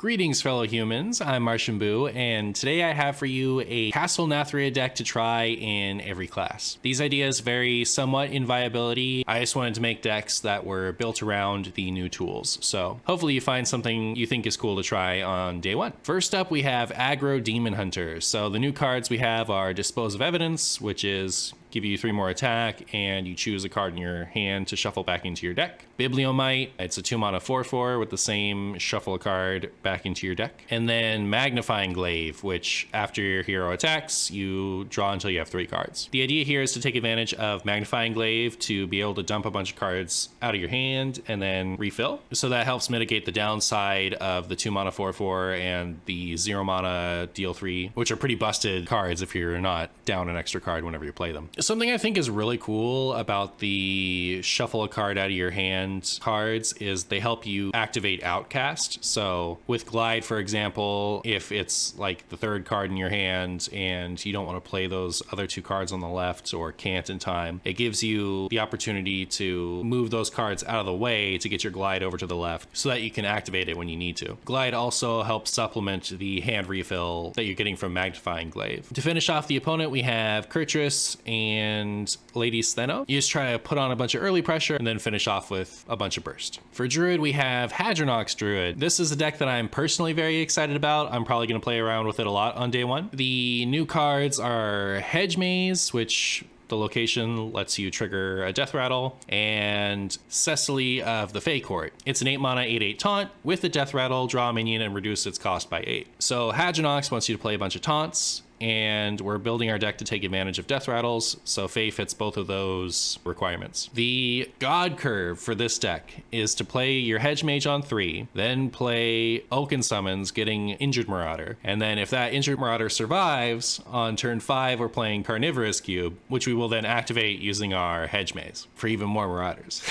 Greetings, fellow humans. I'm MartianBuu, and today I have for you a Castle Nathria deck to try in every class. These ideas vary somewhat in viability. I just wanted to make decks that were built around the new tools, so hopefully you find something you think is cool to try on day one. First up, we have Aggro Demon Hunter. So the new cards we have are Dispose of Evidence, which is give you 3 more attack, and you choose a card in your hand to shuffle back into your deck. Bibliomite, it's a 2-mana 4/4 with the same shuffle a card back into your deck. And then Magnifying Glaive, which after your hero attacks, you draw until you have 3 cards. The idea here is to take advantage of Magnifying Glaive to be able to dump a bunch of cards out of your hand and then refill. So that helps mitigate the downside of the 2-mana 4/4 and the 0-mana deal 3, which are pretty busted cards if you're not down an extra card whenever you play them. Something I think is really cool about the shuffle a card out of your hand cards is they help you activate Outcast. So with Glide, for example, if it's like the 3rd card in your hand and you don't want to play those other 2 cards on the left or can't in time, it gives you the opportunity to move those cards out of the way to get your Glide over to the left so that you can activate it when you need to. Glide also helps supplement the hand refill that you're getting from Magnifying Glaive. To finish off the opponent, we have Kurtrus and Lady Steno. You just try to put on a bunch of early pressure and then finish off with a bunch of burst. For Druid, we have Hadronox Druid. This is a deck that I'm personally very excited about. I'm probably going to play around with it a lot on day one. The new cards are Hedge Maze, which the location lets you trigger a death rattle, and Cecily of the Fey Court. It's an 8-mana 8/8 taunt with the death rattle, draw a minion, and reduce its cost by 8. So Hadronox wants you to play a bunch of taunts, and we're building our deck to take advantage of death rattles, so Fae fits both of those requirements. The God curve for this deck is to play your Hedge Mage on 3, then play Oaken Summons, getting Injured Marauder, and then if that Injured Marauder survives, on turn 5 we're playing Carnivorous Cube, which we will then activate using our Hedge Maze for even more Marauders.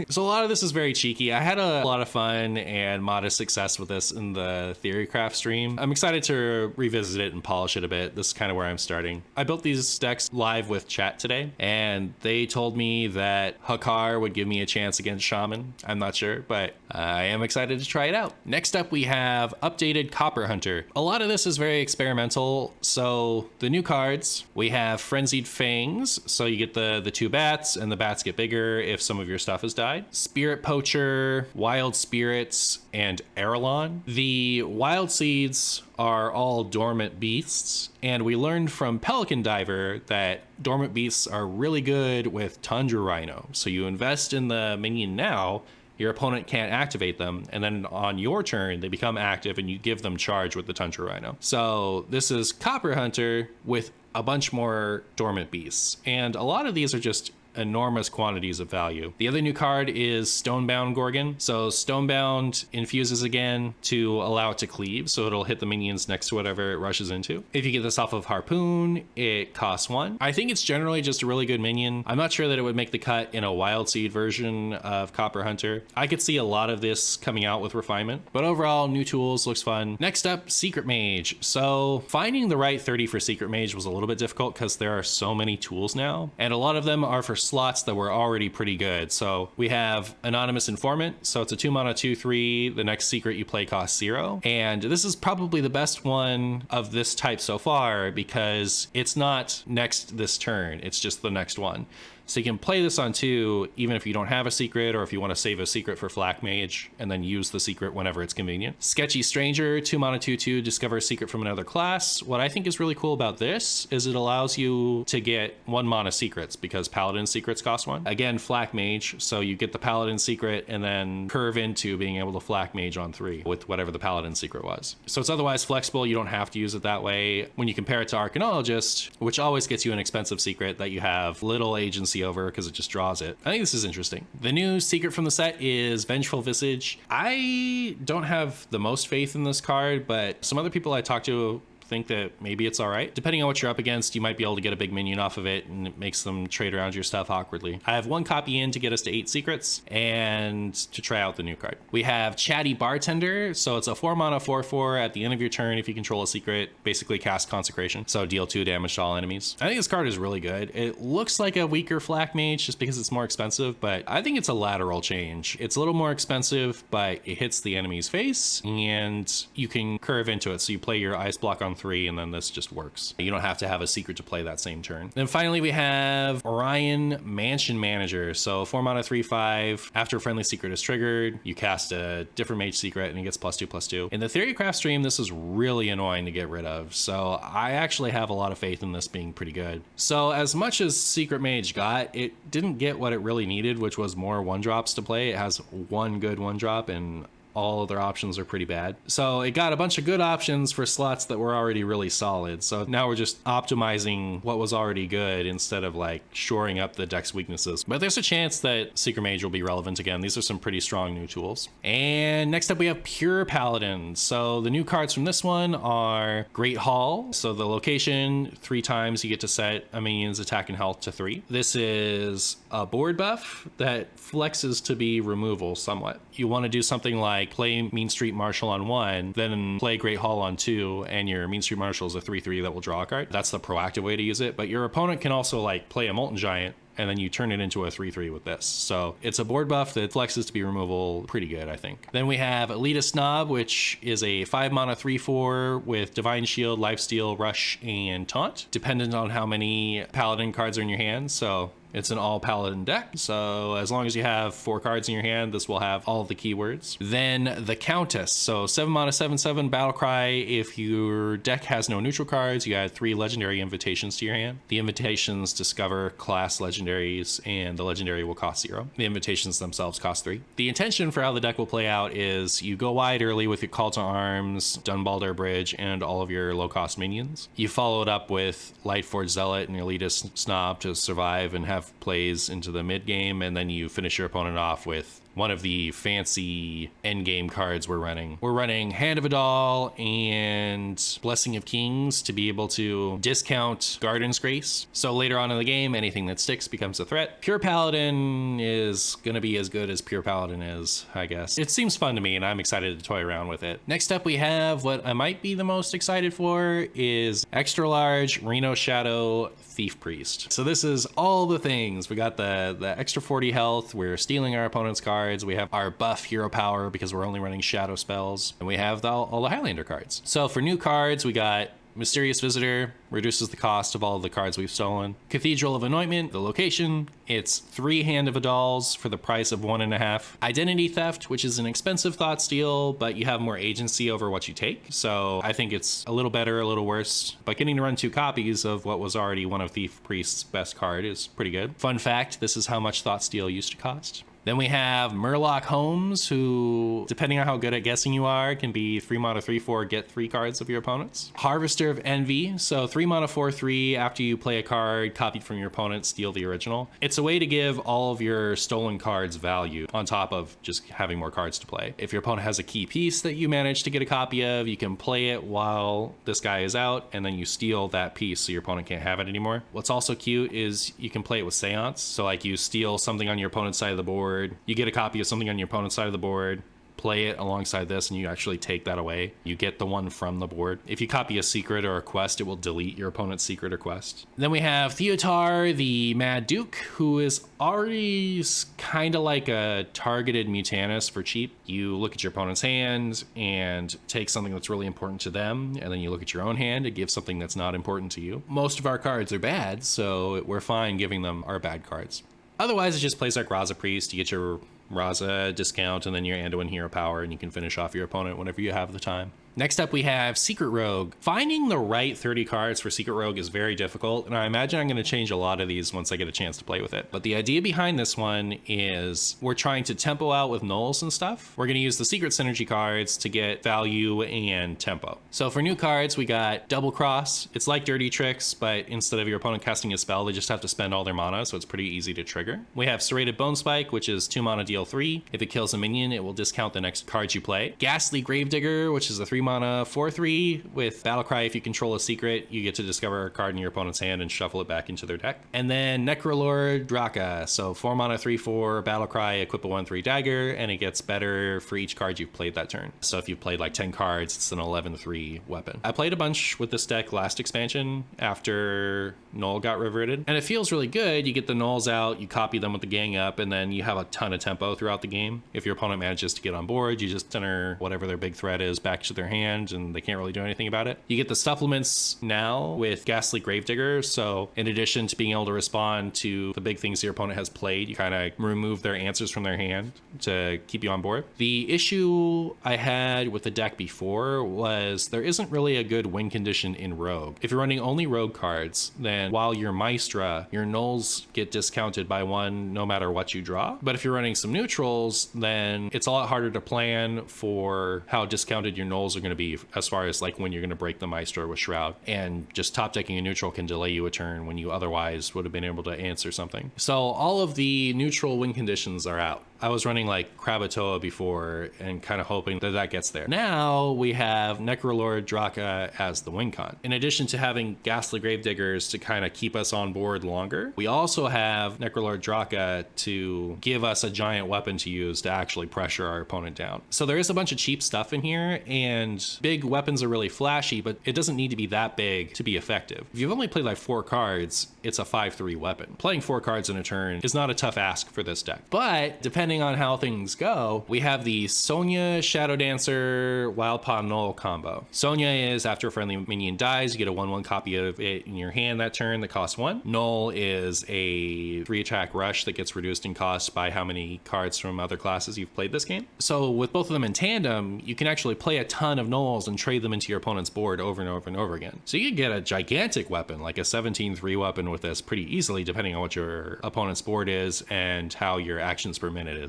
So a lot of this is very cheeky. I had a lot of fun and modest success with this in the Theorycraft stream. I'm excited to revisit it and polish it a bit. This is kind of where I'm starting. I built these decks live with chat today, and they told me that Hakar would give me a chance against Shaman. I'm not sure, but I am excited to try it out. Next up, we have updated Copper Hunter. A lot of this is very experimental. So the new cards, we have Frenzied Fangs. So you get the 2 bats, and the bats get bigger if some of your stuff has died. Spirit Poacher, Wild Spirits, and Arelon. The Wild Seeds are all dormant beasts, and we learned from Pelican Diver that dormant beasts are really good with Tundra Rhino. So you invest in the minion now, your opponent can't activate them, and then on your turn they become active and you give them charge with the Tundra Rhino. So this is Copper Hunter with a bunch more dormant beasts, and a lot of these are just enormous quantities of value. The other new card is Stonebound Gorgon. So Stonebound infuses again to allow it to cleave, so it'll hit the minions next to whatever it rushes into. If you get this off of Harpoon, it costs 1. I think it's generally just a really good minion. I'm not sure that it would make the cut in a Wild Seed version of Copper Hunter. I could see a lot of this coming out with refinement, but overall, new tools, looks fun. Next up, Secret Mage. So finding the right 30 for Secret Mage was a little bit difficult because there are so many tools now, and a lot of them are for slots that were already pretty good. So we have Anonymous Informant, so it's a 2-mana 2/3. The next secret you play costs 0, and this is probably the best one of this type so far because it's not next this turn, it's just the next one. So you can play this on 2 even if you don't have a secret, or if you want to save a secret for Flak Mage and then use the secret whenever it's convenient. Sketchy Stranger, 2-mana 2/2, discover a secret from another class. What I think is really cool about this is it allows you to get 1-mana secrets because Paladin secrets cost 1. Again, Flak Mage, so you get the Paladin secret and then curve into being able to Flak Mage on 3 with whatever the Paladin secret was. So it's otherwise flexible, you don't have to use it that way. When you compare it to Arcanologist, which always gets you an expensive secret that you have little agency over because it just draws it. I think this is interesting. The new secret from the set is Vengeful Visage. I don't have the most faith in this card, but some other people I talked to think that maybe it's all right. Depending on what you're up against, you might be able to get a big minion off of it, and it makes them trade around your stuff awkwardly. I have 1 copy in to get us to 8 secrets and to try out the new card. We have Chatty Bartender. So it's a 4 mana 4/4. At the end of your turn, if you control a secret, basically cast Consecration. So deal 2 damage to all enemies. I think this card is really good. It looks like a weaker Flak Mage just because it's more expensive, but I think it's a lateral change. It's a little more expensive, but it hits the enemy's face and you can curve into it. So you play your Ice Block on 3 and then this just works. You don't have to have a secret to play that same turn. Then finally we have Orion Mansion Manager. So 4 mana 3/5. After a friendly secret is triggered, you cast a different mage secret and it gets +2/+2. In the Theorycraft stream, this is really annoying to get rid of. So I actually have a lot of faith in this being pretty good. So as much as Secret Mage got, it didn't get what it really needed, which was more 1-drops to play. It has 1 good 1-drop and all other options are pretty bad. So it got a bunch of good options for slots that were already really solid. So now we're just optimizing what was already good instead of like shoring up the deck's weaknesses. But there's a chance that Secret Mage will be relevant again. These are some pretty strong new tools. And next up we have Pure Paladin. So the new cards from this one are Great Hall. So the location, 3 times you get to set a minion's attack and health to 3. This is a board buff that flexes to be removal somewhat. You want to do something like play Mean Street Marshal on 1, then play Great Hall on 2, and your Mean Street Marshal is a 3/3 that will draw a card. That's the proactive way to use it, but your opponent can also like play a Molten Giant and then you turn it into a 3/3 with this. So it's a board buff that flexes to be removal. Pretty good, I think. Then we have Elitist Snob, which is a 5 mana 3/4 with Divine Shield, Lifesteal, Rush, and Taunt, dependent on how many Paladin cards are in your hand. So it's an all Paladin deck, so as long as you have 4 cards in your hand, this will have all of the keywords. Then the Countess, so 7 mana 7/7 Battlecry. If your deck has no neutral cards, you add 3 legendary invitations to your hand. The invitations discover class legendaries, and the legendary will cost 0. The invitations themselves cost 3. The intention for how the deck will play out is you go wide early with your Call to Arms, Dunbalder Bridge, and all of your low-cost minions. You follow it up with Lightforged Zealot and your Elitist Snob to survive and have plays into the mid game, and then you finish your opponent off with one of the fancy end game cards we're running. We're running Hand of Adal and Blessing of Kings to be able to discount Garden's Grace. So later on in the game, anything that sticks becomes a threat. Pure Paladin is going to be as good as Pure Paladin is, I guess. It seems fun to me, and I'm excited to toy around with it. Next up, we have what I might be the most excited for is Extra Large Reno Shadow Thief Priest. So this is all the things. We got the extra 40 health. We're stealing our opponent's cards. We have our buff hero power because we're only running shadow spells. And we have all the Highlander cards. So for new cards, we got Mysterious Visitor, reduces the cost of all of the cards we've stolen. Cathedral of Anointment, the location, it's 3 Hand of Adals for the price of 1.5. Identity Theft, which is an expensive thought steal, but you have more agency over what you take. So I think it's a little better, a little worse, but getting to run 2 copies of what was already one of Thief Priest's best card is pretty good. Fun fact, this is how much thought steal used to cost. Then we have Murloc Holmes, who, depending on how good at guessing you are, can be 3 mana 3/4, get 3 cards of your opponents. Harvester of Envy, so 3 mana 4/3, after you play a card copied from your opponent, steal the original. It's a way to give all of your stolen cards value on top of just having more cards to play. If your opponent has a key piece that you manage to get a copy of, you can play it while this guy is out, and then you steal that piece so your opponent can't have it anymore. What's also cute is you can play it with Seance, so like you steal something on your opponent's side of the board, you get a copy of something on your opponent's side of the board, play it alongside this, and you actually take that away. You get the one from the board. If you copy a secret or a quest, it will delete your opponent's secret or quest. Then we have Theotar, the Mad Duke, who is already kind of like a targeted Mutanus for cheap. You look at your opponent's hand and take something that's really important to them, and then you look at your own hand and give something that's not important to you. Most of our cards are bad, so we're fine giving them our bad cards. Otherwise, it just plays like Raza Priest. You get your Raza discount and then your Anduin hero power, and you can finish off your opponent whenever you have the time. Next up, we have Secret Rogue. Finding the right 30 cards for Secret Rogue is very difficult, and I imagine I'm going to change a lot of these once I get a chance to play with it. But the idea behind this one is we're trying to tempo out with nulls and stuff. We're going to use the Secret Synergy cards to get value and tempo. So for new cards, we got Double Cross. It's like Dirty Tricks, but instead of your opponent casting a spell, they just have to spend all their mana, so it's pretty easy to trigger. We have Serrated Bone Spike, which is 2 mana deal 3. If it kills a minion, it will discount the next cards you play. Ghastly Gravedigger, which is a 3 3 mana 4/3 with Battlecry. If you control a secret, you get to discover a card in your opponent's hand and shuffle it back into their deck. And then Necrolord Draka. So 4 mana 3/4 Battlecry, equip a 1/3 dagger, and it gets better for each card you've played that turn. So if you've played like 10 cards, it's an 11/3 weapon. I played a bunch with this deck last expansion after Null got reverted, and it feels really good. You get the Nulls out, you copy them with the gang up, and then you have a ton of tempo throughout the game. If your opponent manages to get on board, you just enter whatever their big threat is back to their hand, and they can't really do anything about it. You get the supplements now with Ghastly Gravedigger, so in addition to being able to respond to the big things your opponent has played, you kind of remove their answers from their hand to keep you on board. The issue I had with the deck before was there isn't really a good win condition in Rogue. If you're running only Rogue cards, then while you're Maestra, your Nulls get discounted by 1 no matter what you draw. But if you're running some neutrals, then it's a lot harder to plan for how discounted your Nulls are going to be as far as like when you're going to break the Maestro with Shroud. And just top decking a neutral can delay you a turn when you otherwise would have been able to answer something. So all of the neutral win conditions are out. I was running like Krakatoa before and kind of hoping that that gets there. Now we have Necrolord Draka as the win con. In addition to having Ghastly Gravediggers to kind of keep us on board longer, we also have Necrolord Draka to give us a giant weapon to use to actually pressure our opponent down. So there is a bunch of cheap stuff in here, and big weapons are really flashy, but it doesn't need to be that big to be effective. If you've only played like 4 cards, it's a 5/3 weapon. Playing 4 cards in a turn is not a tough ask for this deck. But depending on how things go, we have the Sonya Shadow Dancer Wild Paw Null combo. Sonya is after a friendly minion dies, you get a 1/1 copy of it in your hand that turn that costs 1. Null is a 3 attack rush that gets reduced in cost by how many cards from other classes you've played this game. So with both of them in tandem, you can actually play a ton of Nulls and trade them into your opponent's board over and over and over again. So you could get a gigantic weapon, like a 17/3 weapon with this pretty easily, depending on what your opponent's board is and how your actions per minute is.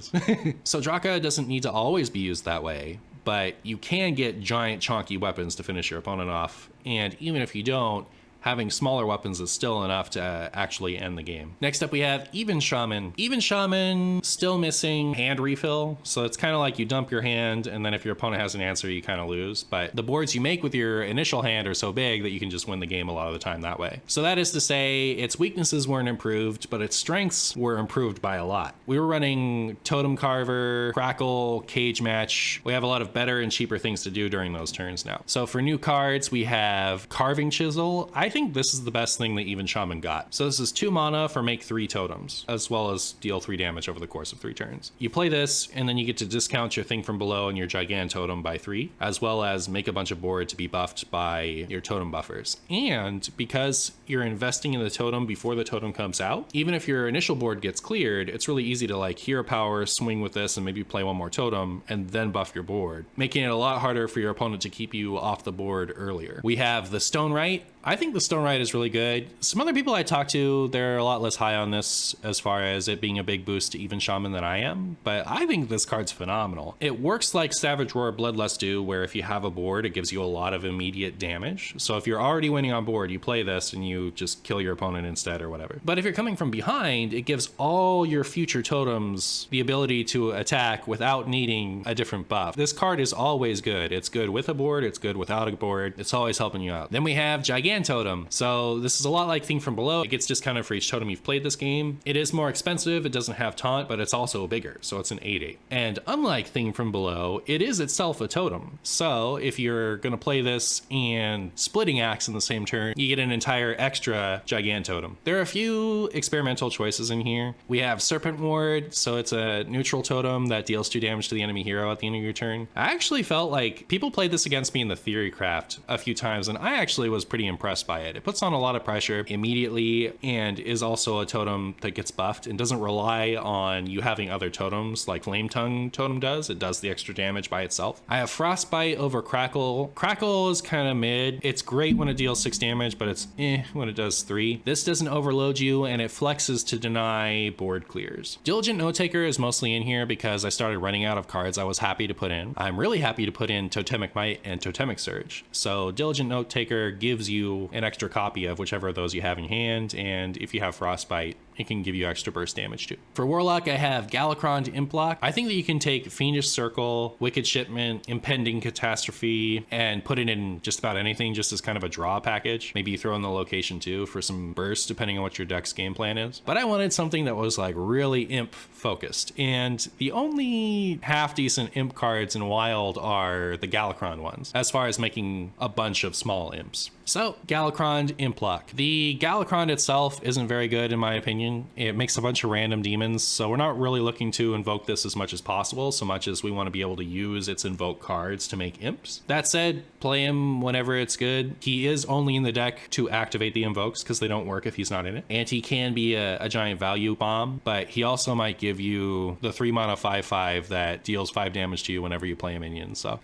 So Draka doesn't need to always be used that way, but you can get giant chonky weapons to finish your opponent off, and even if you don't, having smaller weapons is still enough to actually end the game. Next up we have Even Shaman. Even Shaman, still missing hand refill, so it's kind of like you dump your hand, and then if your opponent has an answer, you kind of lose. But the boards you make with your initial hand are so big that you can just win the game a lot of the time that way. So that is to say, its weaknesses weren't improved, but its strengths were improved by a lot. We were running Totem Carver, Crackle, Cage Match. We have a lot of better and cheaper things to do during those turns now. So for new cards, we have Carving Chisel. I think this is the best thing that Even Shaman got. So this is 2 mana for make 3 totems, as well as deal 3 damage over the course of 3 turns. You play this, and then you get to discount your Thing from Below and your Gigant Totem by 3, as well as make a bunch of board to be buffed by your totem buffers. And because you're investing in the totem before the totem comes out, even if your initial board gets cleared, it's really easy to like Hero Power, swing with this, and maybe play 1 more totem, and then buff your board, making it a lot harder for your opponent to keep you off the board earlier. We have the Stone Right. I think the Stone Right is really good. Some other people I talk to, they're a lot less high on this as far as it being a big boost to Even Shaman than I am, but I think this card's phenomenal. It works like Savage Roar Bloodlust do, where if you have a board, it gives you a lot of immediate damage. So if you're already winning on board, you play this and you just kill your opponent instead or whatever. But if you're coming from behind, it gives all your future totems the ability to attack without needing a different buff. This card is always good. It's good with a board, it's good without a board. It's always helping you out. Then we have Gigant Totem. So this is a lot like Thing from Below. It gets discounted for each totem you've played this game. It is more expensive, it doesn't have taunt, but it's also bigger, so it's an 8/8. And unlike Thing from Below, it is itself a totem. So if you're gonna play this and Splitting Axe in the same turn, you get an entire extra Gigant Totem. There are a few experimental choices in here. We have Serpent Ward, so it's a neutral totem that deals 2 damage to the enemy hero at the end of your turn. I actually felt like people played this against me in the Theorycraft a few times, and I actually was pretty impressed by it. It puts on a lot of pressure immediately and is also a totem that gets buffed and doesn't rely on you having other totems like Flame Tongue Totem does. It does the extra damage by itself. I have Frostbite over Crackle. Crackle is kind of mid. It's great when it deals 6 damage, but it's when it does 3. This doesn't overload you, and it flexes to deny board clears. Diligent Note Taker is mostly in here because I started running out of cards I was happy to put in. I'm really happy to put in Totemic Might and Totemic Surge. So Diligent Note Taker gives you an extra copy of whichever of those you have in hand, and if you have Frostbite, it can give you extra burst damage too. For Warlock, I have Galakron Imp Block. I think that you can take Fiendish Circle, Wicked Shipment, Impending Catastrophe, and put it in just about anything just as kind of a draw package. Maybe you throw in the location too for some burst, depending on what your deck's game plan is. But I wanted something that was like really imp focused. And the only half decent imp cards in Wild are the Galakron ones, as far as making a bunch of small imps. So, Galakron Imp Block. The Galakron itself isn't very good in my opinion. It makes a bunch of random demons, so we're not really looking to invoke this as much as possible, so much as we want to be able to use its invoke cards to make imps. That said, play him whenever it's good. He is only in the deck to activate the invokes because they don't work if he's not in it. And he can be a giant value bomb, but he also might give you the 3 mana 5/5 that deals 5 damage to you whenever you play a minion, so.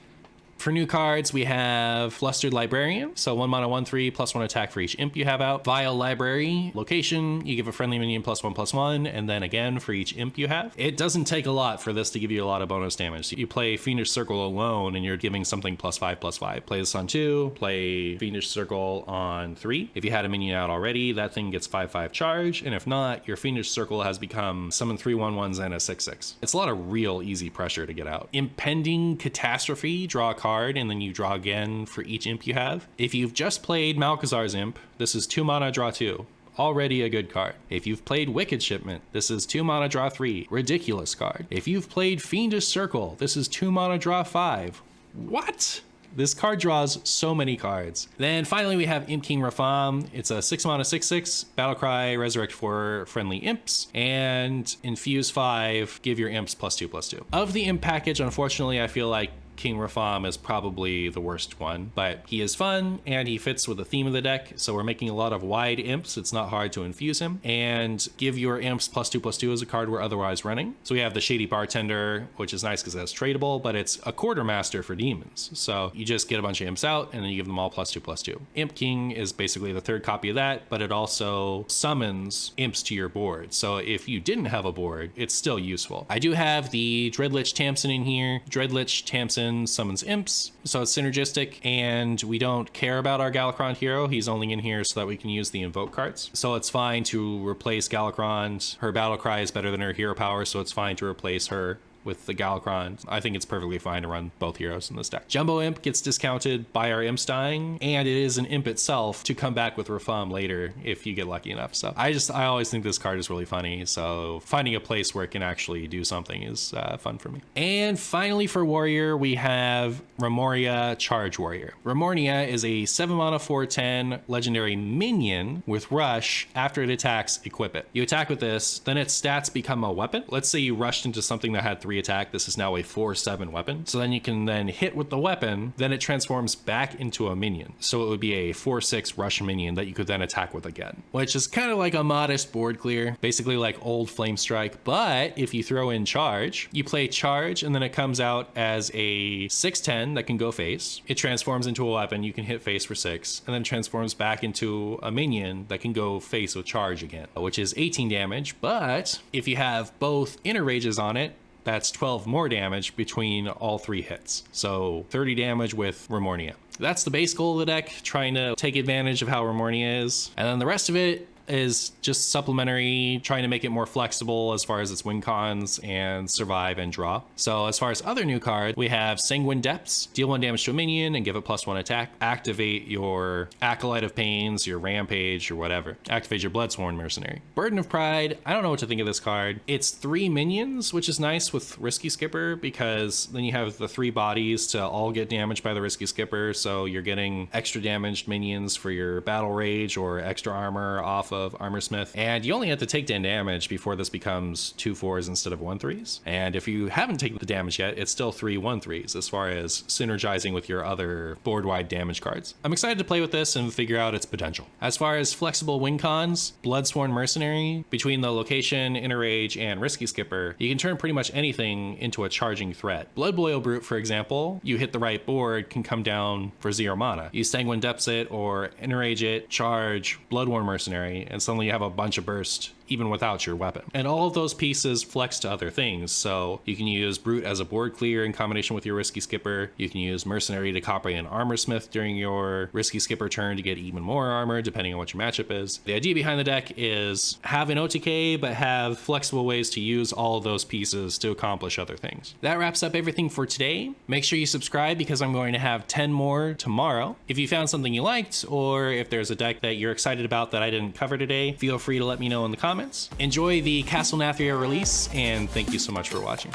For new cards, we have Flustered Librarian, so 1 mana 1/3 +1 attack for each imp you have out. Vile Library, location, you give a friendly minion +1/+1, and then again for each imp you have. It doesn't take a lot for this to give you a lot of bonus damage. You play Fiendish Circle alone, and you're giving something +5/+5. Play this on 2, play Fiendish Circle on 3. If you had a minion out already, that thing gets 5/5 charge, and if not, your Fiendish Circle has become summon 3 1/1s and a 6/6. It's a lot of real easy pressure to get out. Impending Catastrophe, draw a card, and then you draw again for each imp you have. If you've just played Malchezaar's Imp, this is 2 mana, draw 2. Already a good card. If you've played Wicked Shipment, this is 2 mana, draw 3. Ridiculous card. If you've played Fiendish Circle, this is 2 mana, draw 5. What? This card draws so many cards. Then finally we have Imp King Rafam. It's a 6 mana 6/6, Battlecry, resurrect 4 friendly imps, and infuse 5, give your imps +2/+2. Of the imp package, unfortunately, I feel like King Rafam is probably the worst one, but he is fun and he fits with the theme of the deck. So we're making a lot of wide imps. It's not hard to infuse him, and give your imps +2/+2 as a card we're otherwise running. So we have the Shady Bartender, which is nice because it's tradable, but it's a quartermaster for demons. So you just get a bunch of imps out and then you give them all +2/+2. Imp King is basically the third copy of that, but it also summons imps to your board. So if you didn't have a board, it's still useful. I do have the Dreadlich Tamsin in here. Dreadlich Tamsin summons imps, so it's synergistic, and we don't care about our Galakron hero. He's only in here so that we can use the invoke cards. So it's fine to replace Galakron. Her battle cry is better than her hero power, so it's fine to replace her with the Galakron. I think it's perfectly fine to run both heroes in this deck. Jumbo Imp gets discounted by our imps dying, and it is an imp itself to come back with Rafam later if you get lucky enough. So I always think this card is really funny, so finding a place where it can actually do something is fun for me. And finally for Warrior, we have Remoria Charge Warrior. Remornia is a 7 mana 4/10 legendary minion with Rush. After it attacks, equip it. You attack with this, then its stats become a weapon. Let's say you rushed into something that had 3 attack. This is now a 4/7 weapon. So then you can then hit with the weapon, then it transforms back into a minion. So it would be a 4/6 rush minion that you could then attack with again, which is kind of like a modest board clear, basically like old Flame Strike. But if you throw in Charge, you play Charge, and then it comes out as a 6/10 that can go face. It transforms into a weapon. You can hit face for 6, and then transforms back into a minion that can go face with Charge again, which is 18 damage. But if you have both inner rages on it, that's 12 more damage between all 3 hits. So 30 damage with Remornia. That's the base goal of the deck, trying to take advantage of how Remornia is. And then the rest of it is just supplementary, trying to make it more flexible as far as its win cons and survive and draw. So as far as other new cards, we have Sanguine Depths, deal 1 damage to a minion and give it +1 attack. Activate your Acolyte of Pains, your Rampage, or whatever. Activate your Bloodsworn Mercenary. Burden of Pride, I don't know what to think of this card. It's 3 minions, which is nice with Risky Skipper, because then you have the 3 bodies to all get damaged by the Risky Skipper, so you're getting extra damaged minions for your Battle Rage or extra armor off of Armorsmith, and you only have to take 10 damage before this becomes 2 4s instead of 1 3s. And if you haven't taken the damage yet, it's still 3 1 3s as far as synergizing with your other board-wide damage cards. I'm excited to play with this and figure out its potential. As far as flexible win cons, Bloodsworn Mercenary, between the location, Inner Rage, and Risky Skipper, you can turn pretty much anything into a charging threat. Blood Boil Brute, for example, you hit the right board, can come down for 0 mana. You Sanguine Depths it or Inner Rage it, charge Bloodworn Mercenary, and suddenly you have a bunch of burst even without your weapon. And all of those pieces flex to other things. So you can use Brute as a board clear in combination with your Risky Skipper. You can use Mercenary to copy an Armorsmith during your Risky Skipper turn to get even more armor, depending on what your matchup is. The idea behind the deck is have an OTK, but have flexible ways to use all of those pieces to accomplish other things. That wraps up everything for today. Make sure you subscribe because I'm going to have 10 more tomorrow. If you found something you liked, or if there's a deck that you're excited about that I didn't cover today, feel free to let me know in the comments. Enjoy the Castle Nathria release, and thank you so much for watching.